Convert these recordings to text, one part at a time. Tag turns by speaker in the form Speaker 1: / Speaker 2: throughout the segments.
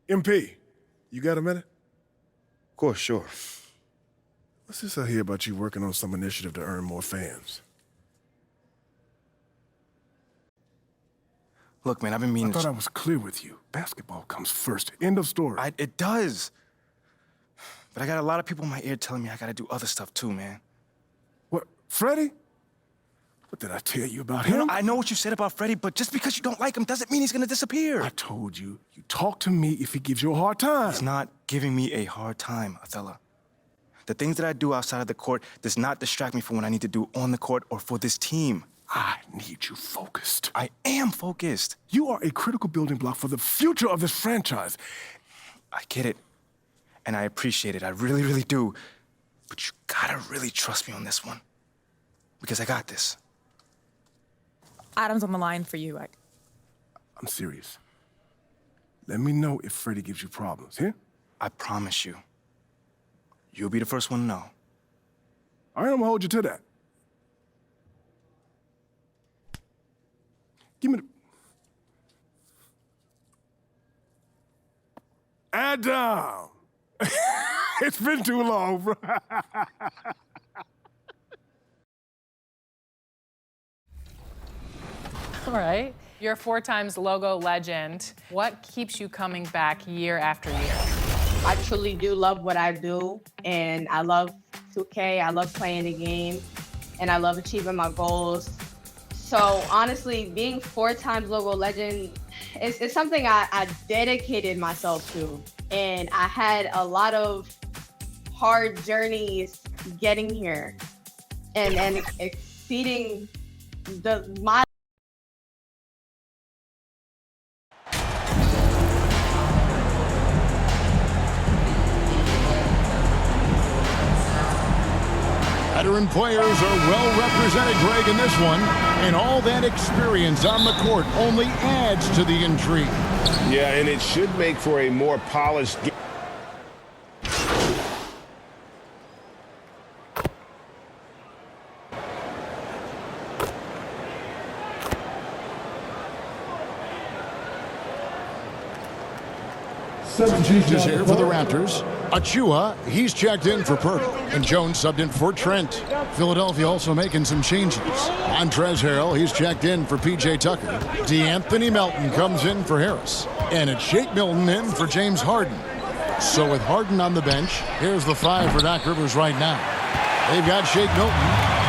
Speaker 1: MP, you got a minute?
Speaker 2: Of course, sure.
Speaker 1: What's this I hear about you working on some initiative to earn more fans?
Speaker 2: Look, man, I've been meaning
Speaker 1: I thought I was clear with you. Basketball comes first. End of story.
Speaker 2: It does. But I got a lot of people in my ear telling me I gotta do other stuff too, man.
Speaker 1: What, Freddie? What did I tell you about him?
Speaker 2: I know what you said about Freddie, but just because you don't like him doesn't mean he's gonna disappear.
Speaker 1: I told you, you talk to me if he gives you a hard time.
Speaker 2: He's not giving me a hard time, Othello. The things that I do outside of the court does not distract me from what I need to do on the court or for this team.
Speaker 1: I need you focused.
Speaker 2: I am focused.
Speaker 1: You are a critical building block for the future of this franchise.
Speaker 2: I get it, and I appreciate it. I really, really do. But you gotta really trust me on this one, because I got this.
Speaker 3: Adam's on the line for you.
Speaker 1: I'm serious. Let me know if Freddie gives you problems, here?
Speaker 2: I promise you. You'll be the first one to know.
Speaker 1: All right, I'm gonna hold you to that. Give me the... Adam! It's been too long, bro.
Speaker 4: All right. You're a 4-times logo legend. What keeps you coming back year after year?
Speaker 5: I truly do love what I do, and I love 2K, I love playing the game, and I love achieving my goals. So honestly, being 4-times logo legend is something I dedicated myself to. And I had a lot of hard journeys getting here and exceeding my
Speaker 6: Veteran players are well represented, Greg, in this one. And all that experience on the court only adds to the intrigue.
Speaker 7: Yeah, and it should make for a more polished game.
Speaker 6: Substitutions here for the Raptors. Achua, he's checked in for Purtle. And Jones subbed in for Trent. Philadelphia also making some changes. Montrezl Harrell, he's checked in for P.J. Tucker. DeAnthony Melton comes in for Harris. And it's Shake Milton in for James Harden. So with Harden on the bench, here's the 5 for Doc Rivers right now. They've got Shake Milton.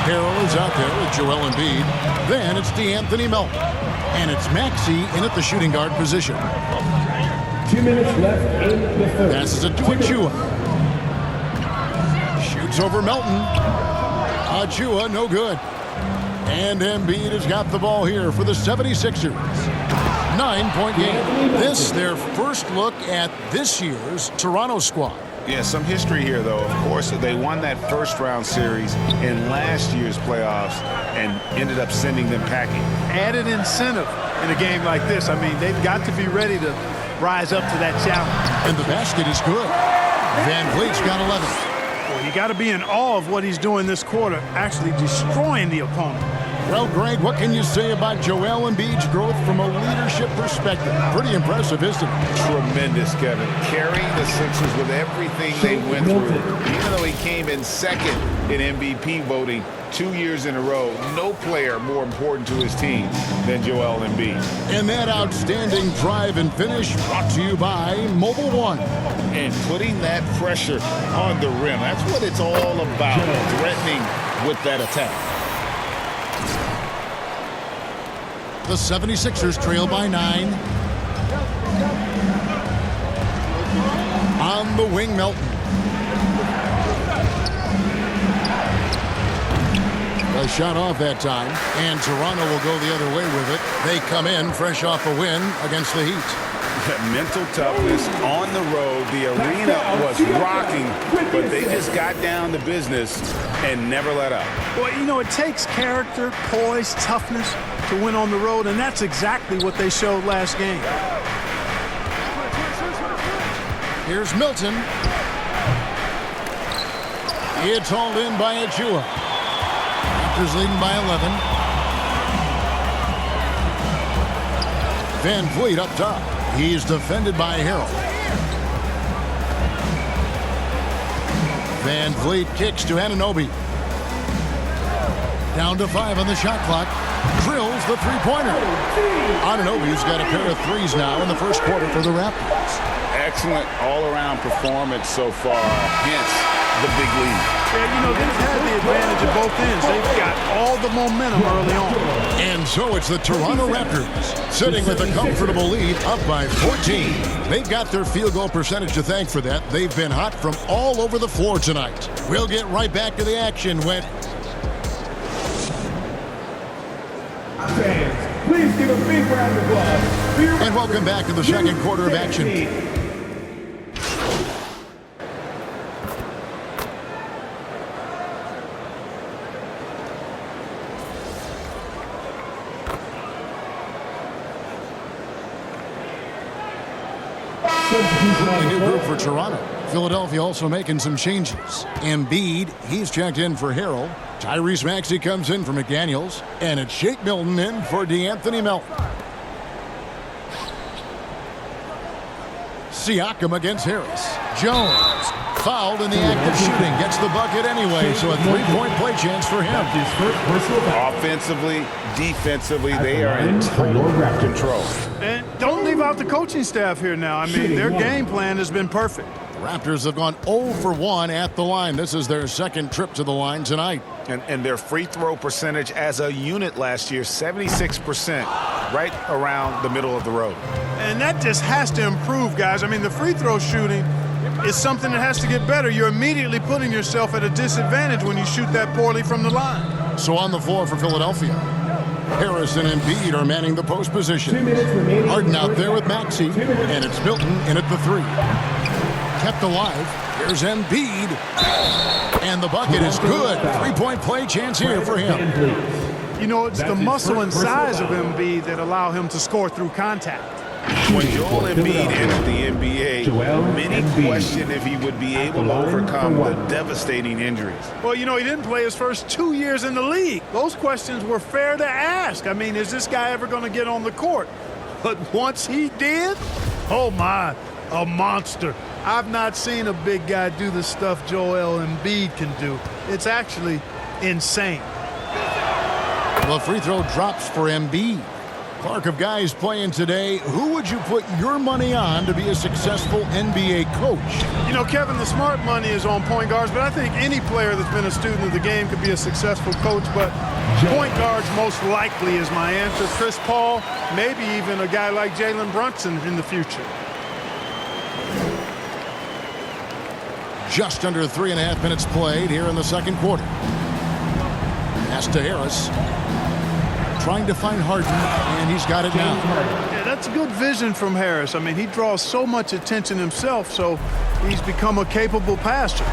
Speaker 6: Harrell is out there with Joel Embiid. Then it's DeAnthony Melton. And it's Maxey in at the shooting guard position.
Speaker 8: 2 minutes left in the third.
Speaker 6: Passes it to Achua. Shoots over Melton. Achua, no good. And Embiid has got the ball here for the 76ers. 9-point game. This, their first look at this year's Toronto squad.
Speaker 7: Yeah, some history here, though. Of course, they won that first-round series in last year's playoffs and ended up sending them packing.
Speaker 9: Added incentive in a game like this. I mean, they've got to be ready to rise up to that challenge.
Speaker 6: And the basket is good. Van Vliet's got 11.
Speaker 9: Well, you got to be in awe of what he's doing this quarter, actually destroying the opponent.
Speaker 6: Well, Greg, what can you say about Joel Embiid's growth from a leadership perspective? Pretty impressive, isn't it?
Speaker 7: Tremendous, Kevin. Carrying the Sixers with everything they went through. Even though he came in second in MVP voting 2 years in a row, no player more important to his team than Joel Embiid.
Speaker 6: And that outstanding drive and finish brought to you by Mobile One.
Speaker 7: And putting that pressure on the rim. That's what it's all about, threatening with that attack.
Speaker 6: The 76ers trail by 9. On the wing, Melton. A shot off that time, and Toronto will go the other way with it. They come in fresh off a win against the Heat.
Speaker 7: Mental toughness on the road. The arena was rocking, but they just got down to business and never let up.
Speaker 9: Well, you know, it takes character, poise, toughness to win on the road, and that's exactly what they showed last game.
Speaker 6: Here's Milton. It's hauled in by Achua. Raptors leading by 11. Van Vliet up top. He's defended by Harrell. Van Vliet kicks to Anunoby. Down to 5 on the shot clock. Drills the three-pointer. Anunoby's got a pair of threes now in the first quarter for the Raptors.
Speaker 7: Excellent all-around performance so far, hence the big lead.
Speaker 9: Yeah, you know, they've had the advantage of both ends. They've got all the momentum early on.
Speaker 6: And so it's the Toronto Raptors sitting with a comfortable lead up by 14. They've got their field goal percentage to thank for that. They've been hot from all over the floor tonight. We'll get right back to the action when...
Speaker 8: Fans, please give a big round of applause.
Speaker 6: And welcome back to the second quarter of action. A new group for Toronto. Philadelphia also making some changes. Embiid, he's checked in for Harrell. Tyrese Maxey comes in for McDaniels. And it's Shake Milton in for DeAnthony Melton. Siakam against Harris. Jones, fouled in the act of shooting. Gets the bucket anyway, so a three-point play chance for him.
Speaker 7: Offensively, defensively, they are in total control.
Speaker 9: And don't leave out the coaching staff here now. I mean, their game plan has been perfect.
Speaker 6: The Raptors have gone 0 for 1 at the line. This is their second trip to the line tonight.
Speaker 7: And their free throw percentage as a unit last year, 76%, right around the middle of the road.
Speaker 9: And that just has to improve, guys. I mean, the free throw shooting is something that has to get better. You're immediately putting yourself at a disadvantage when you shoot that poorly from the line.
Speaker 6: So on the floor for Philadelphia, Harris and Embiid are manning the post position.
Speaker 8: 2 minutes remaining.
Speaker 6: Harden out there with Maxey, and it's Milton in at the 3. Kept alive. Here's Embiid, and the bucket is good. Three-point play chance here for him.
Speaker 9: You know, it's the muscle and size of Embiid that allow him to score through contact.
Speaker 7: When Joel Embiid entered the NBA, many questioned if he would be able to overcome the devastating injuries.
Speaker 9: Well, you know, he didn't play his first 2 years in the league. Those questions were fair to ask. I mean, is this guy ever going to get on the court? But once he did, oh my, a monster. I've not seen a big guy do the stuff Joel Embiid can do. It's actually insane.
Speaker 6: The free throw drops for Embiid. Clark, of guys playing today, who would you put your money on to be a successful NBA coach?
Speaker 9: You know, Kevin, the smart money is on point guards, but I think any player that's been a student of the game could be a successful coach, but point guards most likely is my answer. Chris Paul, maybe even a guy like Jalen Brunson in the future.
Speaker 6: Just under 3.5 minutes played here in the second quarter. Pass to Harris. Trying to find Harden, and he's got it now.
Speaker 9: Yeah, that's good vision from Harris. I mean, he draws so much attention himself, so he's become a capable passer.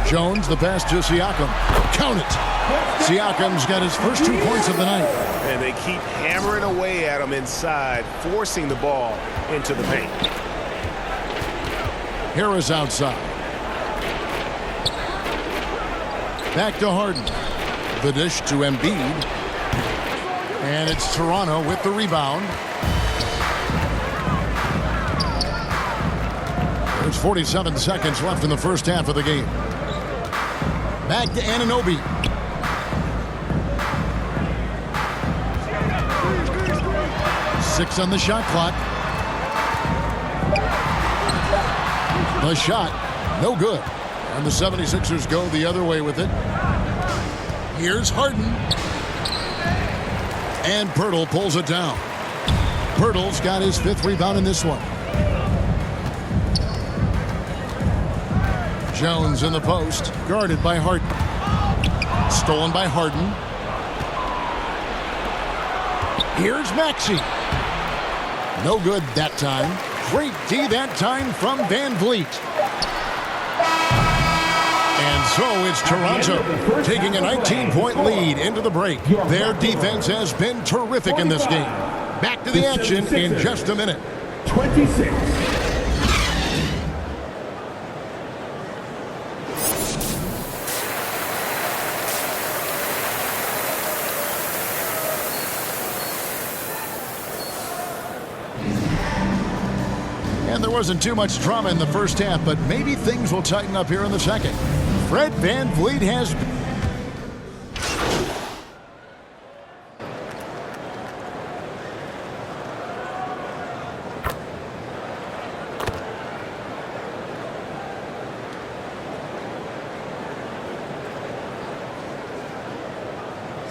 Speaker 6: Jones, the pass to Siakam. Count it. Siakam's got his first 2 points of the night.
Speaker 7: And they keep hammering away at him inside, forcing the ball into the paint.
Speaker 6: Harris outside. Back to Harden. The dish to Embiid. And it's Toronto with the rebound. There's 47 seconds left in the first half of the game. Back to Anunoby. Six on the shot clock. The shot, no good. And the 76ers go the other way with it. Here's Harden. And Pirtle pulls it down. Pirtle's got his 5th rebound in this one. Jones in the post, guarded by Harden. Stolen by Harden. Here's Maxey. No good that time. Great D that time from Van Vliet. And so it's Toronto taking a 19-point lead into the break. Their defense has been terrific in this game. Back to the action in just a minute.
Speaker 8: 26.
Speaker 6: And there wasn't too much drama in the first half, but maybe things will tighten up here in the second. Fred VanVleet has...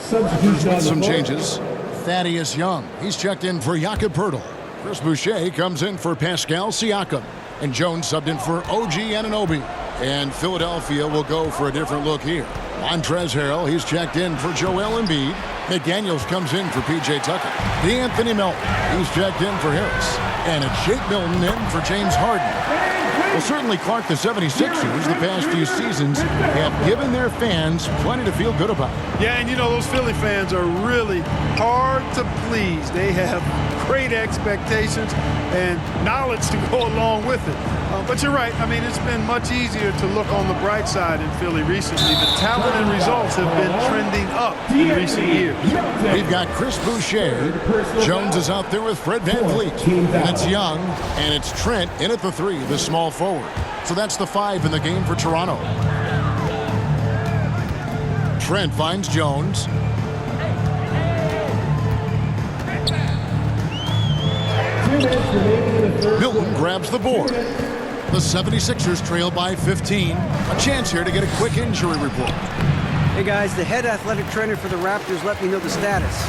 Speaker 8: Substitution on the
Speaker 6: Some
Speaker 8: floor.
Speaker 6: changes. Thaddeus Young, he's checked in for Jakob Poeltl. Chris Boucher comes in for Pascal Siakam. And Jones subbed in for OG Anunoby. And Philadelphia will go for a different look here. Montrezl Harrell, he's checked in for Joel Embiid. McDaniels comes in for P.J. Tucker. D'Anthony Melton, he's checked in for Harris. And it's Shake Milton in for James Harden. Well, certainly, Clark, the 76ers, the past few seasons, have given their fans plenty to feel good about.
Speaker 9: Yeah, and you know, those Philly fans are really hard to please. They have great expectations and knowledge to go along with it. But you're right. I mean, it's been much easier to look on the bright side in Philly recently. The talent and results have been trending up in recent years.
Speaker 6: We've got Chris Boucher. Jones is out there with Fred VanVleet. And it's Young, and it's Trent in at the 3, the small forward. So that's the 5 in the game for Toronto. Trent finds Jones. Milton grabs the board. The 76ers trail by 15. A chance here to get a quick injury report.
Speaker 3: Hey guys, the head athletic trainer for the Raptors let me know the status.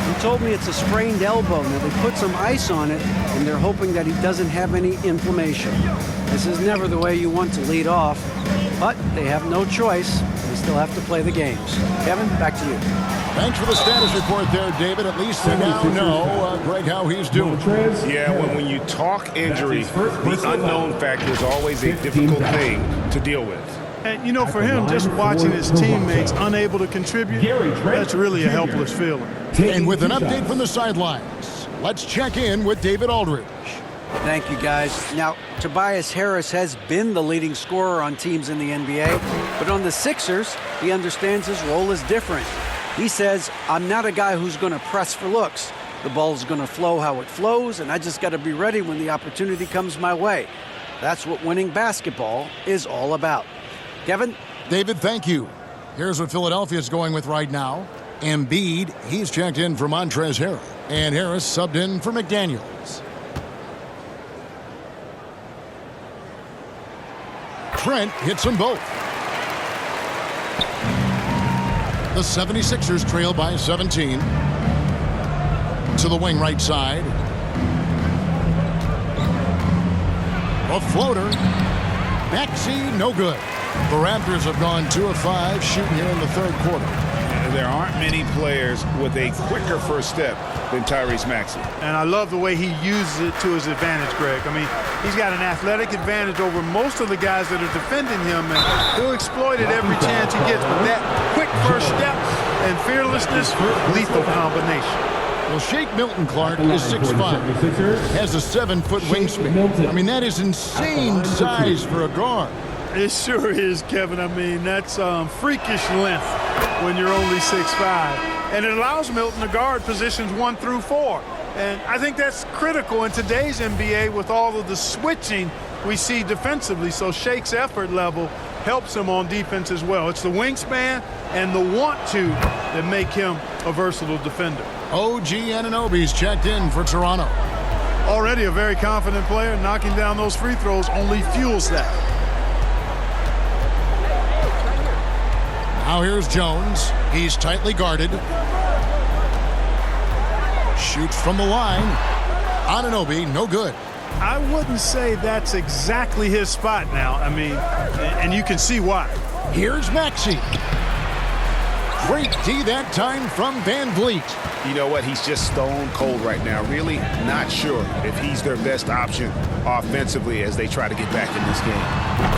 Speaker 3: He told me it's a sprained elbow. Now they put some ice on it, and they're hoping that he doesn't have any inflammation. This is never the way you want to lead off, but they have no choice. They still have to play the games. Kevin, back to you.
Speaker 6: Thanks for the status report there, David. At least we now know, Greg, how he's doing.
Speaker 7: Yeah, when you talk injury, the unknown factor is always a difficult thing to deal with.
Speaker 9: And, you know, for him, just watching his teammates unable to contribute, that's really a helpless feeling.
Speaker 6: And with an update from the sidelines, let's check in with David Aldridge.
Speaker 3: Thank you, guys. Now, Tobias Harris has been the leading scorer on teams in the NBA, but on the Sixers, he understands his role is different. He says, I'm not a guy who's going to press for looks. The ball's going to flow how it flows, and I just got to be ready when the opportunity comes my way. That's what winning basketball is all about. Kevin?
Speaker 6: David, thank you. Here's what Philadelphia's going with right now. Embiid, he's checked in for Montrezl Harrell. And Harris subbed in for McDaniels. Trent hits them both. The 76ers trail by 17. To the wing right side. A floater. Maxey, no good. The Raptors have gone 2 of 5 shooting here in the third quarter.
Speaker 7: There aren't many players with a quicker first step than Tyrese Maxey.
Speaker 9: And I love the way he uses it to his advantage, Greg. I mean, he's got an athletic advantage over most of the guys that are defending him, and he'll exploit it every chance he gets. But that quick first step and fearlessness, lethal combination.
Speaker 6: Well, Shake Milton, Clark, is 6'5", has a 7-foot wingspan. I mean, that is insane size for a guard.
Speaker 9: It sure is, Kevin. I mean, that's freakish length when you're only 6'5". And it allows Milton to guard positions 1 through 4. And I think that's critical in today's NBA with all of the switching we see defensively. So Shake's effort level helps him on defense as well. It's the wingspan and the want-to that make him a versatile defender.
Speaker 6: OG Anunoby's checked in for Toronto.
Speaker 9: Already a very confident player. Knocking down those free throws only fuels that.
Speaker 6: Now here's Jones. He's tightly guarded. Shoots from the line. Anunoby, no good.
Speaker 9: I wouldn't say that's exactly his spot now. I mean, and you can see why.
Speaker 6: Here's Maxey. Great D that time from VanVleet.
Speaker 7: You know what? He's just stone cold right now. Really not sure if he's their best option offensively as they try to get back in this game.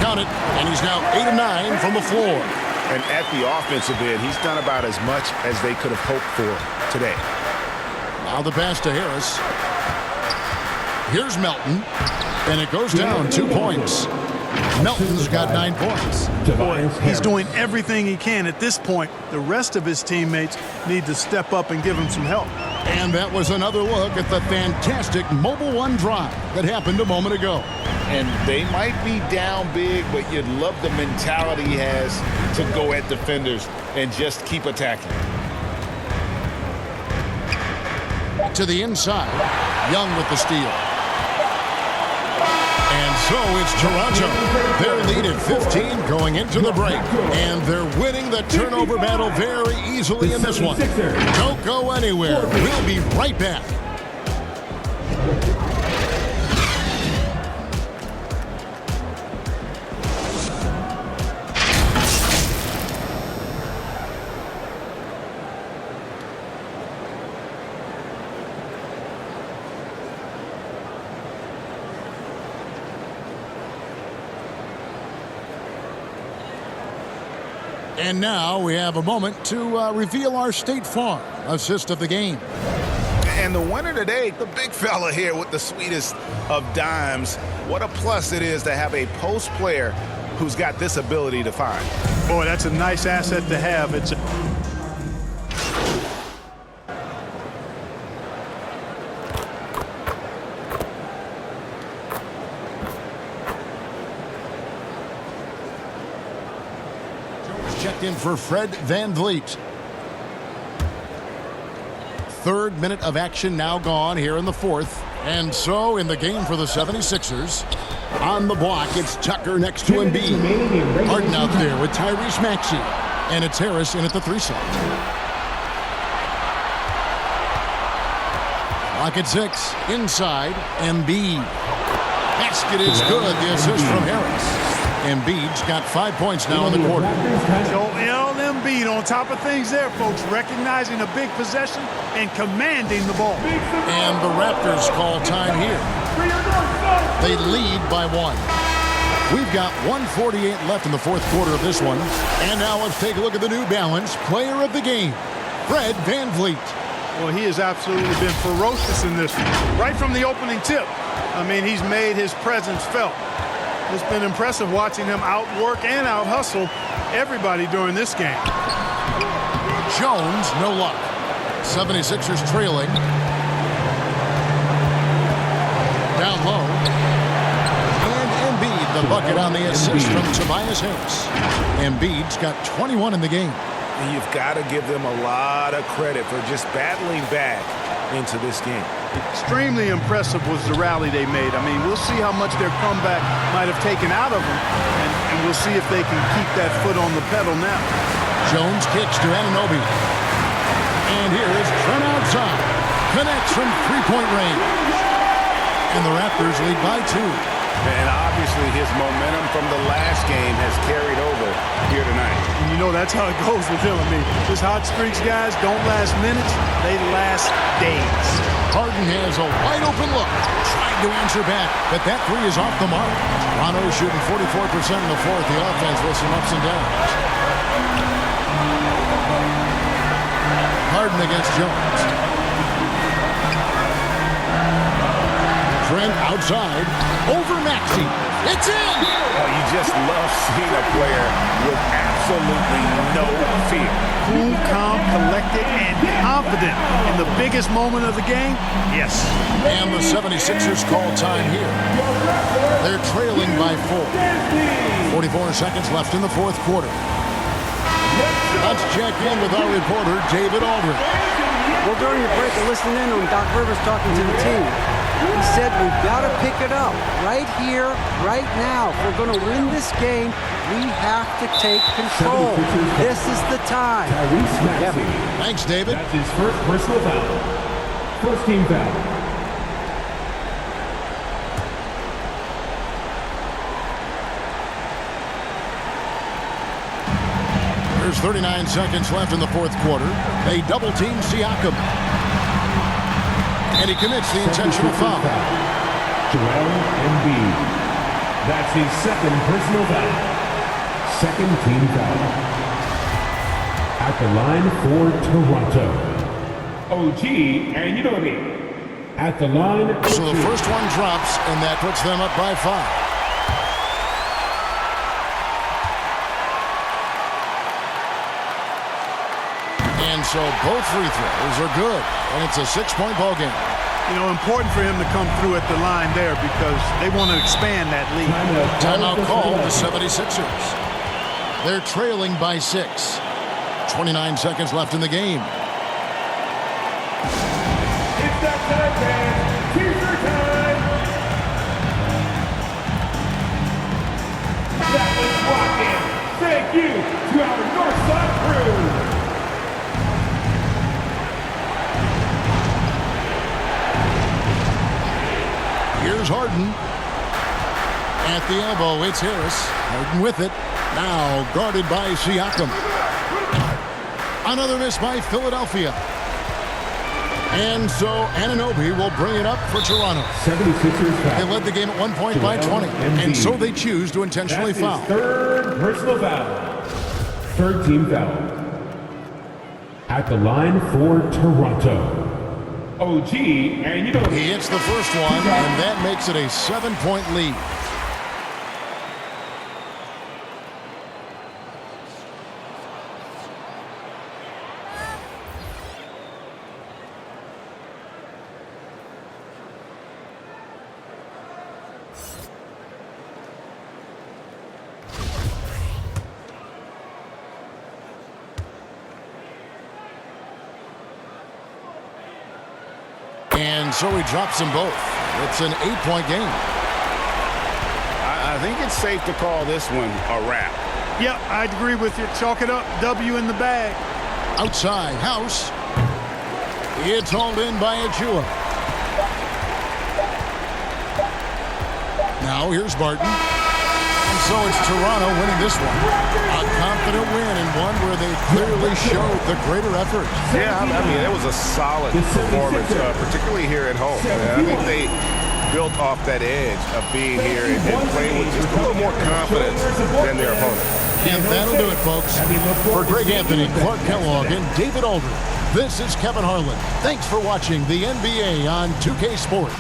Speaker 6: Count it, and he's now 8 of 9 from the floor.
Speaker 7: And at the offensive end, he's done about as much as they could have hoped for today.
Speaker 6: Now the pass to Harris. Here's Melton, and it goes down 2 points. Melton's got 9 points.
Speaker 9: Boy, he's doing everything he can. At this point, the rest of his teammates need to step up and give him some help.
Speaker 6: And that was another look at the fantastic Mobile One drive that happened a moment ago.
Speaker 7: And they might be down big, but you'd love the mentality he has to go at defenders and just keep attacking.
Speaker 6: To the inside. Young with the steal. And so it's Toronto. Their lead at 15 going into the break. And they're winning the turnover battle very easily in this one. Don't go anywhere. We'll be right back. And now we have a moment to reveal our State Farm assist of the game.
Speaker 7: And the winner today, the big fella here with the sweetest of dimes. What a plus it is to have a post player who's got this ability to find.
Speaker 9: Boy, that's a nice asset to have. It's
Speaker 6: Checked in for Fred VanVleet. Third minute of action now gone here in the fourth. And so in the game for the 76ers, on the block, it's Tucker next to Embiid. Harden out there with Tyrese Maxey. And it's Harris in at the 3 slot. Clock at 6. Inside, Embiid. Basket is good. The assist from Harris. Embiid's got 5 points now in the quarter.
Speaker 9: Joel Embiid on top of things there, folks, recognizing a big possession and commanding the ball.
Speaker 6: And the Raptors call time here. They lead by 1. We've got 1:48 left in the fourth quarter of this one. And now let's take a look at the New Balance player of the game, Fred VanVleet.
Speaker 9: Well, he has absolutely been ferocious in this one. Right from the opening tip. I mean, he's made his presence felt. It's been impressive watching him outwork and out-hustle everybody during this game.
Speaker 6: Jones, no luck. 76ers trailing. Down low. And Embiid, the bucket on the assist from Tobias Harris. Embiid's got 21 in the game.
Speaker 7: And you've got to give them a lot of credit for just battling back into this game.
Speaker 9: Extremely impressive was the rally they made. I mean, we'll see how much their comeback might have taken out of them, and we'll see if they can keep that foot on the pedal now.
Speaker 6: Jones kicks to Anunoby. And here is Trent outside. Connects from three-point range. And the Raptors lead by 2.
Speaker 7: And obviously his momentum from the last game has carried over here tonight.
Speaker 9: And you know that's how it goes with him. I mean, his hot streaks, guys, don't last minutes. They last days.
Speaker 6: Harden has a wide-open look. Trying to answer back, but that 3 is off the mark. Toronto shooting 44% in the fourth. The offense with some ups and downs. Harden against Jones. Trent outside. Over Maxey. It's in!
Speaker 7: Oh, you just love seeing a player with absolutely no fear.
Speaker 9: Cool, calm, collected, and confident in the biggest moment of the game. Yes.
Speaker 6: And the 76ers call time here. They're trailing by 4. 44 seconds left in the fourth quarter. Let's check in with our reporter, David Aldridge.
Speaker 3: Well, during the break, I listened in on Doc Rivers talking to the team. He said we've got to pick it up right here, right now. If we're going to win this game, we have to take control. This is the time.
Speaker 6: Thanks, David.
Speaker 8: That's his first personal foul. First team foul.
Speaker 6: There's 39 seconds left in the fourth quarter. They double-team Siakam. And he commits the intentional foul.
Speaker 8: Joel Embiid. That's his second personal foul. Second team foul. At the line for Toronto, OG Anunoby. At the line.
Speaker 6: So the first one drops, and that puts them up by 5. And so both free throws are good, and it's a 6-point ball game.
Speaker 9: You know, important for him to come through at the line there because they want to expand that lead.
Speaker 6: Timeout called the 76ers. They're trailing by 6. 29 seconds left in the game.
Speaker 8: It's that time, fans. Teaser time. That was rocking. Thank you to our Northside crew.
Speaker 6: Here's Harden. At the elbow, it's Harris. Harden with it. Now guarded by Siakam. Another miss by Philadelphia. And so Anunoby will bring it up for Toronto.
Speaker 8: 76ers foul.
Speaker 6: They led the game at one point by 20. And so they choose to intentionally foul.
Speaker 8: Third personal foul. Third team foul. At the line for Toronto. OG, and you know
Speaker 6: He hits the first one, and that makes it a 7-point lead. And so he drops them both. It's an 8-point game.
Speaker 7: I think it's safe to call this one a wrap.
Speaker 9: Yep, I'd agree with you. Chalk it up. W in the bag.
Speaker 6: Outside, House. It's hauled in by Achua. Now here's Barton. And so it's Toronto winning this one. A confident win and one where they clearly showed the greater effort.
Speaker 7: Yeah, I mean, it was a solid performance, particularly here at home. I think they built off that edge of being here and playing with just a little more confidence than their opponent.
Speaker 6: And that'll do it, folks. For Greg Anthony, Clark Kellogg, and David Aldridge, this is Kevin Harlan. Thanks for watching the NBA on 2K Sports.